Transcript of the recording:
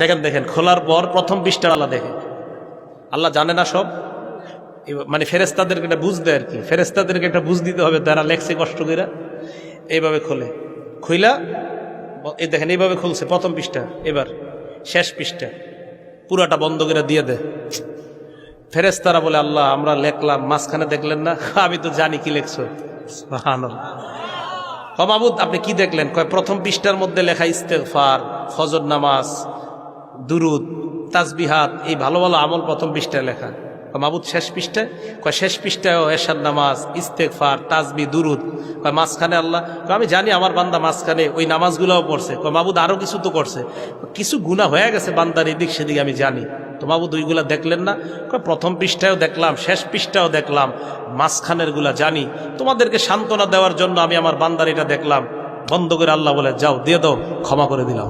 দেখেন দেখেন, খোলার পর প্রথম পৃষ্ঠা আল্লাহ দেখে। আল্লাহ জানে না সব, মানে ফেরেস্তাদেরকে এটা বুঝ দেয় আর কি, ফেরেস্তাদেরকে একটা বুঝ দিতে হবে, তারা লেখছে কষ্ট করে। এইভাবে খোলে, খুইলা এই দেখেন এইভাবে খুলছে প্রথম পৃষ্ঠা, এবার শেষ পৃষ্ঠা পুরাটা বন্ধ করে দিয়ে দেয়। ফেরেস্তারা বলে, আল্লাহ আমরা লেখলাম, মাঝখানে দেখলেন না? আমি তো জানি কি লেখছো। সুবহানাল্লাহ। মাবুদ আপনি কি দেখলেন? কয় প্রথম পৃষ্ঠার মধ্যে লেখা ইস্তেগফার, ফজর নামাজ, দুরুদ, তাসবিহাত, এই ভালো ভালো আমল প্রথম পৃষ্ঠায় লেখা। মাবুদ শেষ পৃষ্ঠায়? কয় শেষ পৃষ্ঠায় এশার নামাজ, ইস্তেগফার, তাসবিহ, দুরুদ। কয় মাঝখানে আল্লাহ? আমি জানি আমার বান্দা মাঝখানে ওই নামাজগুলোও পড়ছে। কয় মাবুদ আরো কিছু তো করছে, কিছু গুনাহ হয়ে গেছে বান্দার এদিক সেদিক আমি জানি। তো মাবুদ ওইগুলা দেখলেন না? কয় প্রথম পৃষ্ঠায়ও দেখলাম, শেষ পৃষ্ঠাও দেখলাম, মাঝখানের গুলা জানি। তোমাদেরকে সান্ত্বনা দেওয়ার জন্য আমি আমার বান্দার এটা দেখলাম। বন্ধ করে আল্লাহ বলে, যাও দিয়ে দাও, ক্ষমা করে দিলাম।